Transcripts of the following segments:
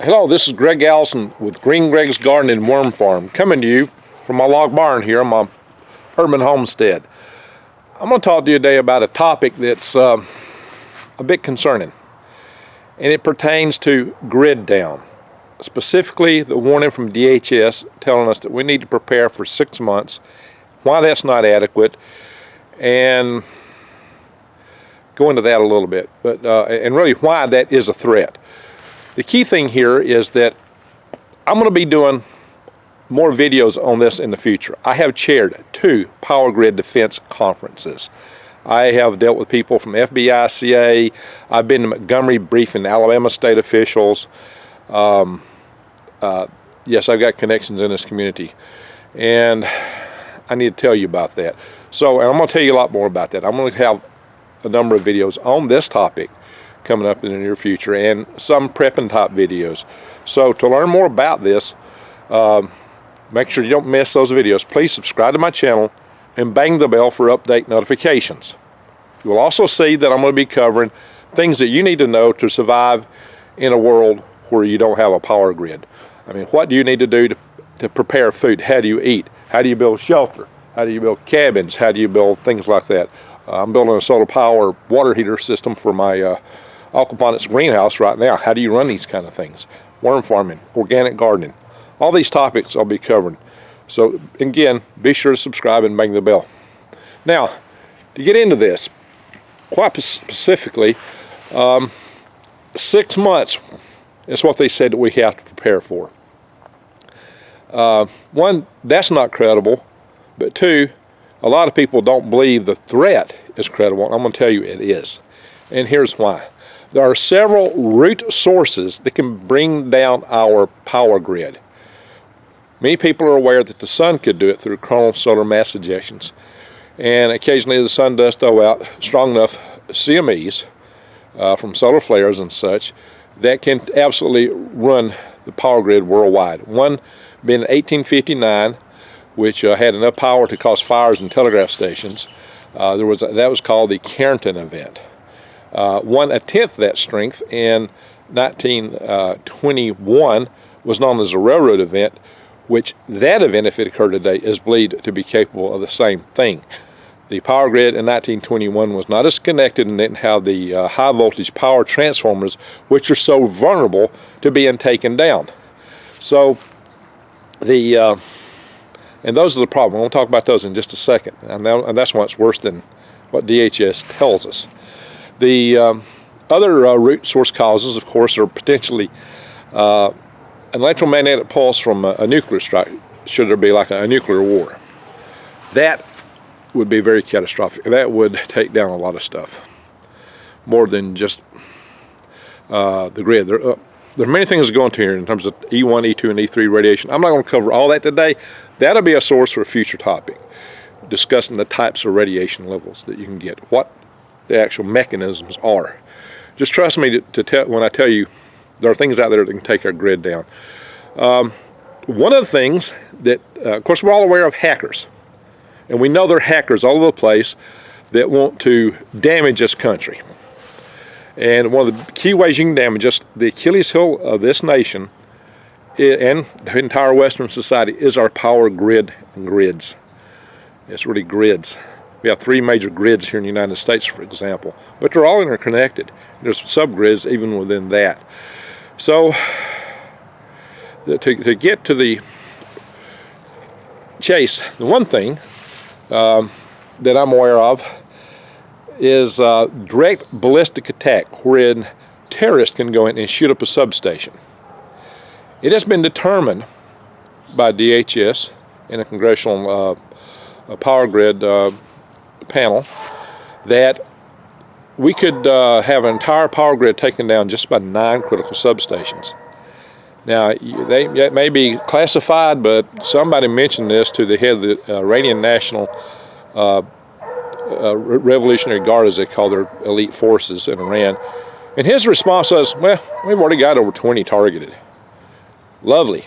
Hello, this is Greg Allison with Green Greg's Garden and Worm Farm, coming to you from my log barn here on my urban homestead. I'm going to talk to you today about a topic that's a bit concerning, and it pertains to grid down. Specifically, the warning from DHS telling us that we need to prepare for 6 months, why that's not adequate, and go into that a little bit, but and really why that is a threat. The key thing here is that I'm going to be doing more videos on this in the future. I have chaired 2 power grid defense conferences. I have dealt with people from FBI, CA. I've been to Montgomery briefing Alabama state officials. Yes, I've got connections in this community, and I need to tell you about that. So, and I'm going to tell you a lot more about that. I'm going to have a number of videos on this topic coming up in the near future, and some prepping type videos. So to learn more about this, make sure you don't miss those videos. Please subscribe to my channel and bang the bell for update notifications. You will also see that I'm going to be covering things that you need to know to survive in a world where you don't have a power grid. I mean, what do you need to do to prepare food? How do you eat? How do you build shelter? How do you build cabins? How do you build things like that? I'm building a solar power water heater system for my aquaponics greenhouse right now. How do you run these kind of things? Worm farming, organic gardening, all these topics I'll be covering. So again, be sure to subscribe and bang the bell. Now, to get into this, quite specifically, 6 months is what they said that we have to prepare for. One, that's not credible, but 2, a lot of people don't believe the threat is credible. I'm going to tell you it is, and here's why. There are several root sources that can bring down our power grid. Many people are aware that the sun could do it through coronal solar mass ejections, and occasionally the sun does throw out strong enough CMEs from solar flares and such that can absolutely run the power grid worldwide. One being in 1859, which had enough power to cause fires in telegraph stations. That was called the Carrington event. 1/10 that strength in 1921 was known as a railroad event, which that event, if it occurred today, is believed to be capable of the same thing. The power grid in 1921 was not as connected and didn't have the high voltage power transformers, which are so vulnerable to being taken down. So and those are the problem. We'll talk about those in just a second, and that's why it's worse than what DHS tells us. The other root source causes, of course, are potentially an electromagnetic pulse from a nuclear strike, should there be like a nuclear war. That would be very catastrophic. That would take down a lot of stuff, more than just the grid. There are many things going to here in terms of E1, E2, and E3 radiation. I'm not going to cover all that today. That'll be a source for a future topic, discussing the types of radiation levels that you can get, what the actual mechanisms are. Just trust me when I tell you there are things out there that can take our grid down. One of the things that, of course, we're all aware of hackers, and we know there are hackers all over the place that want to damage this country. And one of the key ways you can damage us, the Achilles heel of this nation and the entire Western society, is our power grid and grids. It's really grids. We have 3 major grids here in the United States, for example, but they're all interconnected. There's subgrids even within that. So to get to the chase, the one thing that I'm aware of is direct ballistic attack, wherein terrorists can go in and shoot up a substation. It has been determined by DHS and a congressional power grid panel that we could have an entire power grid taken down just by 9 critical substations. Now, that may be classified, but somebody mentioned this to the head of the Iranian National Revolutionary Guard, as they call their elite forces in Iran, and his response was, well, we've already got over 20 targeted. Lovely.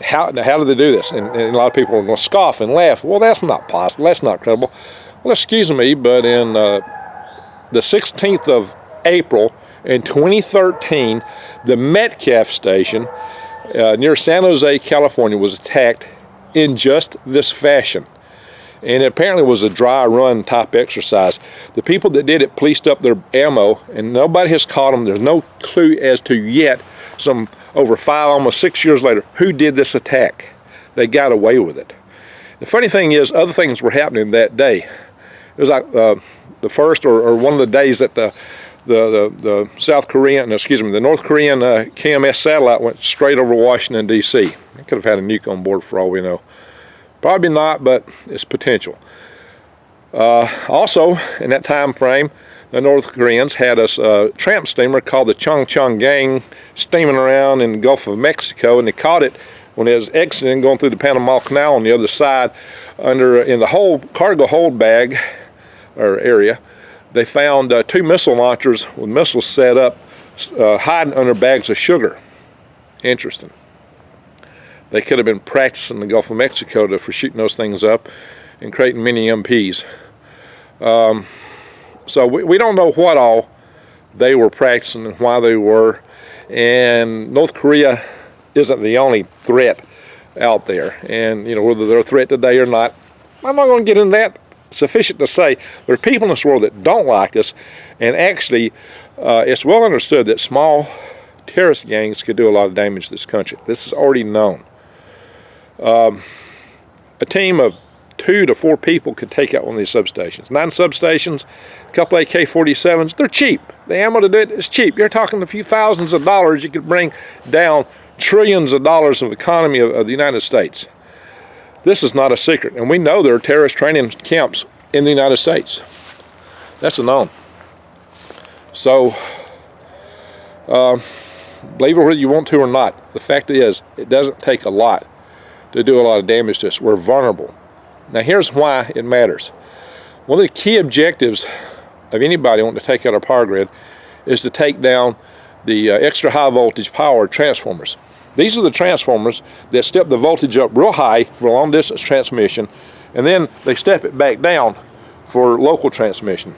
How do they do this? And a lot of people are going to scoff and laugh. Well, that's not possible. That's not credible. Well, excuse me, but in the 16th of April In 2013, the Metcalf station near San Jose, California, was attacked in just this fashion. And it apparently was a dry run type exercise. The people that did it policed up their ammo, and nobody has caught them. There's no clue as to yet, some over 5, almost 6 years later, who did this attack. They got away with it. The funny thing is, other things were happening that day. It was like the first or one of the days that the South Korean, excuse me, the North Korean KMS satellite went straight over Washington, D.C. They could have had a nuke on board for all we know. Probably not, but it's potential. Also, in that time frame, the North Koreans had a tramp steamer called the Chung Gang steaming around in the Gulf of Mexico, and they caught it when it was exiting, going through the Panama Canal on the other side, in the whole cargo hold bag or area. They found 2 missile launchers with missiles set up, hiding under bags of sugar. Interesting. They could have been practicing in the Gulf of Mexico for shooting those things up and creating mini MPs. So we don't know what all they were practicing and why they were. And North Korea isn't the only threat out there. And whether they're a threat today or not, I'm not going to get into that. Sufficient to say there are people in this world that don't like us, and actually it's well understood that small terrorist gangs could do a lot of damage to this country. This is already known. A team of 2 to 4 people could take out one of these substations. 9 substations, a couple AK-47s, they're cheap. The ammo to do it is cheap. You're talking a few thousands of dollars. You could bring down trillions of dollars of economy of the United States. This is not a secret, and we know there are terrorist training camps in the United States. That's a known. So, believe it whether you want to or not, the fact is, it doesn't take a lot to do a lot of damage to us. We're vulnerable. Now, here's why it matters. One of the key objectives of anybody wanting to take out our power grid is to take down the extra high voltage power transformers. These are the transformers that step the voltage up real high for long distance transmission, and then they step it back down for local transmission.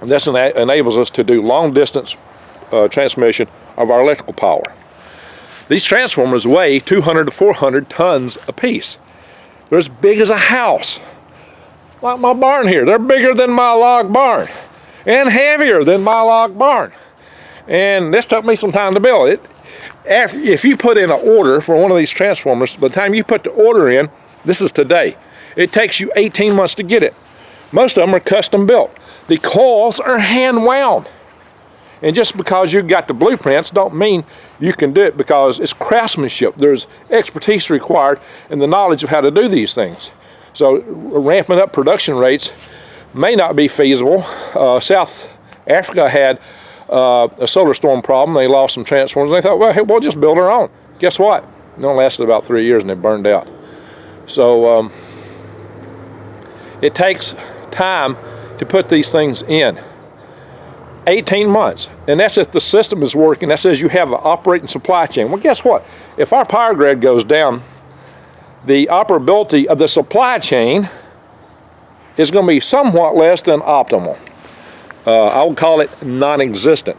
And this enables us to do long distance transmission of our electrical power. These transformers weigh 200 to 400 tons apiece. They're as big as a house. Like my barn here. They're bigger than my log barn and heavier than my log barn. And this took me some time to build it. If you put in an order for one of these transformers, by the time you put the order in, this is today, it takes you 18 months to get it. Most of them are custom built. The coils are hand wound. And just because you've got the blueprints don't mean you can do it, because it's craftsmanship. There's expertise required and the knowledge of how to do these things. So ramping up production rates may not be feasible. South Africa had a solar storm problem. They lost some transformers, and they thought, well, hey, we'll just build our own. Guess what? It only lasted about 3 years and they burned out. So it takes time to put these things in. 18 months, and that's if the system is working. That says you have an operating supply chain. Well, guess what? If our power grid goes down, the operability of the supply chain is going to be somewhat less than optimal. I would call it non-existent.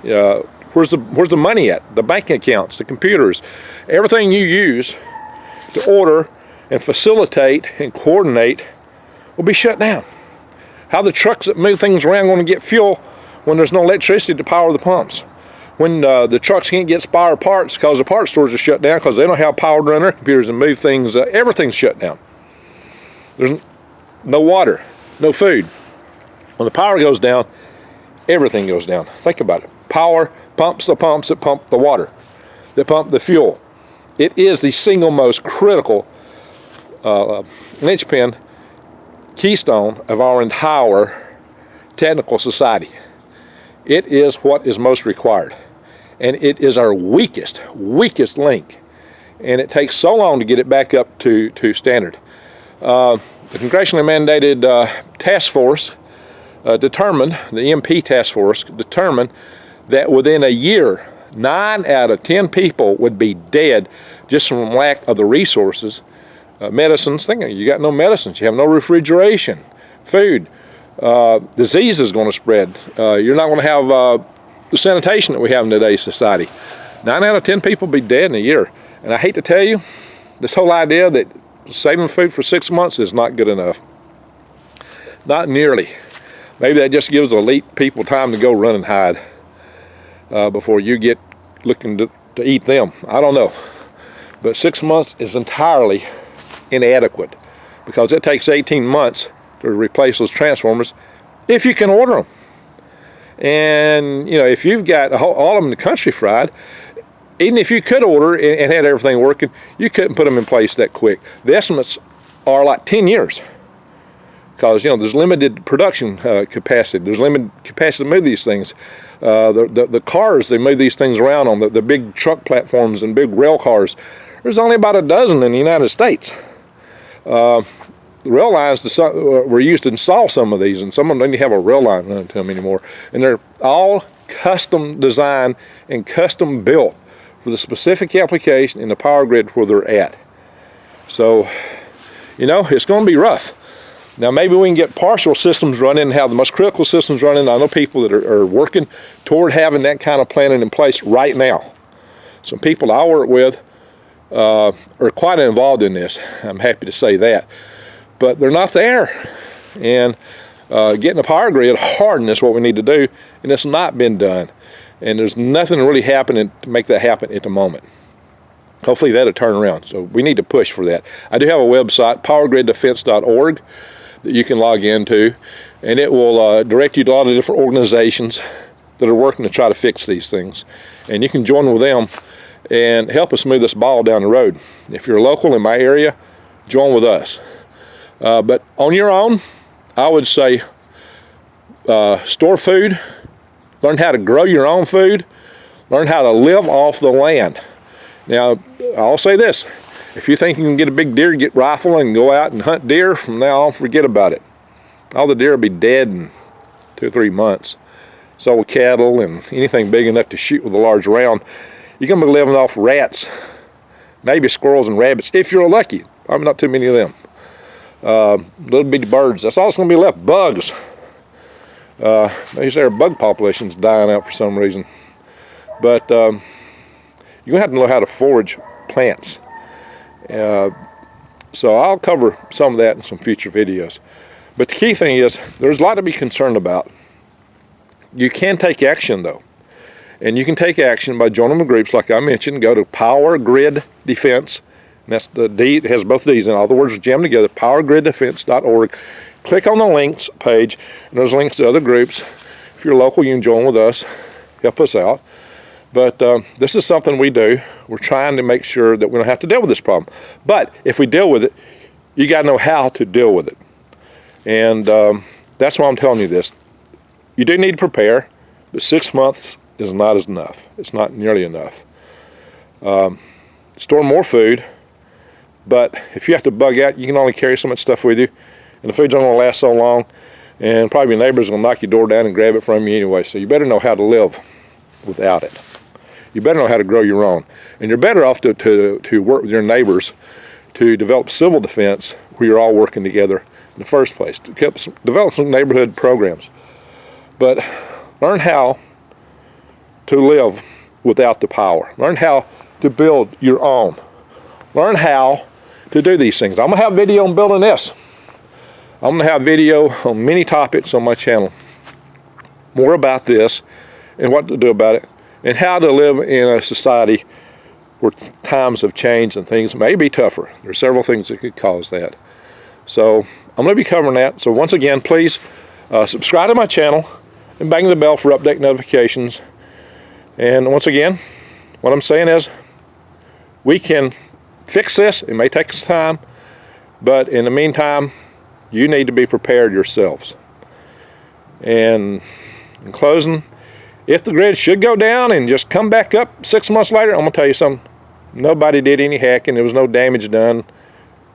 Where's the money at? The banking accounts, the computers, everything you use to order and facilitate and coordinate will be shut down. How the trucks that move things around are going to get fuel when there's no electricity to power the pumps? When the trucks can't get spare parts because the parts stores are shut down because they don't have power to run their computers and move things, everything's shut down. There's no water, no food. When the power goes down, everything goes down. Think about it. Power pumps the pumps that pump the water, that pump the fuel. It is the single most critical linchpin, keystone of our entire technical society. It is what is most required, and it is our weakest link, and it takes so long to get it back up to standard. The congressionally mandated task force determined, the EMP task force determined, that within a year 9 out of 10 people would be dead just from lack of the resources. Medicines, you got no medicines, you have no refrigeration, food, disease is going to spread. You're not going to have the sanitation that we have in today's society. 9 out of 10 people be dead in a year. And I hate to tell you, this whole idea that saving food for 6 months is not good enough. Not nearly. Maybe that just gives elite people time to go run and hide before you get looking to eat them. I don't know. But 6 months is entirely inadequate because it takes 18 months to replace those transformers if you can order them. And you know, if you've got all of them in the country fried, even if you could order and had everything working, you couldn't put them in place that quick. The estimates are like 10 years because, you know, there's limited production capacity. There's limited capacity to move these things. The cars, they move these things around on the big truck platforms and big rail cars. There's only about a dozen in the United States. The rail lines were used to install some of these, and some of them don't even have a rail line running to them anymore. And they're all custom designed and custom built for the specific application in the power grid where they're at. So, you know, it's going to be rough. Now, maybe we can get partial systems running and have the most critical systems running. I know people that are working toward having that kind of planning in place right now. Some people I work with are quite involved in this. I'm happy to say that. But they're not there. And getting the power grid hardened is what we need to do, and it's not been done. And there's nothing really happening to make that happen at the moment. Hopefully that'll turn around. So we need to push for that. I do have a website, powergriddefense.org, that you can log into, and it will direct you to a lot of different organizations that are working to try to fix these things. And you can join with them and help us move this ball down the road. If you're local in my area, join with us. But on your own, I would say store food, learn how to grow your own food, learn how to live off the land. Now, I'll say this, if you think you can get a big deer, get rifle and go out and hunt deer, from now on, forget about it. All the deer will be dead in 2 or 3 months. So will cattle and anything big enough to shoot with a large round. You're going to be living off rats, maybe squirrels and rabbits, if you're lucky. I'm not too many of them. Little bitty birds, that's all that's going to be left. Bugs. They say our bug population's dying out for some reason. But you're going to have to know how to forage plants. So I'll cover some of that in some future videos. But the key thing is, there's a lot to be concerned about. You can take action though. And you can take action by joining the groups like I mentioned. Go to Power Grid Defense. And that's the D, it has both D's, and all the words are jammed together, powergriddefense.org. Click on the links page, and there's links to other groups. If you're local, you can join with us, help us out. But this is something we do. We're trying to make sure that we don't have to deal with this problem. But if we deal with it, you got to know how to deal with it. And that's why I'm telling you this. You do need to prepare, but 6 months is not enough. It's not nearly enough. Store more food. But if you have to bug out, you can only carry so much stuff with you. And the food's only going to last so long. And probably your neighbor's going to knock your door down and grab it from you anyway. So you better know how to live without it. You better know how to grow your own. And you're better off to work with your neighbors to develop civil defense where you're all working together in the first place. To develop some neighborhood programs. But learn how to live without the power. Learn how to build your own. Learn how to do these things. I'm going to have video on building this. I'm going to have video on many topics on my channel. More about this and what to do about it and how to live in a society where times have changed and things may be tougher. There's several things that could cause that. So I'm going to be covering that. So once again, please subscribe to my channel and bang the bell for update notifications. And once again, what I'm saying is we can fix this. It may take us time, but in the meantime, you need to be prepared yourselves. And in closing, if the grid should go down and just come back up 6 months later, I'm going to tell you something. Nobody did any hacking. There was no damage done.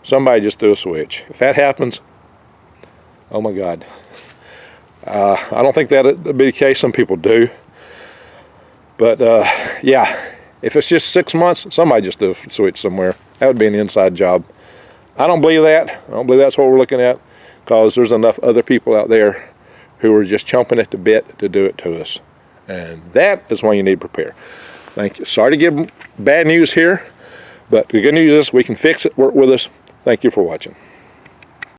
Somebody just threw a switch. If that happens, oh my God. I don't think that would be the case. Some people do. But yeah, if it's just 6 months, somebody just threw a switch somewhere. That would be an inside job. I don't believe that. I don't believe that's what we're looking at, because there's enough other people out there who are just chomping at the bit to do it to us. And that is why you need to prepare. Thank you. Sorry to give bad news here, but the good news is we can fix it. Work with us. Thank you for watching.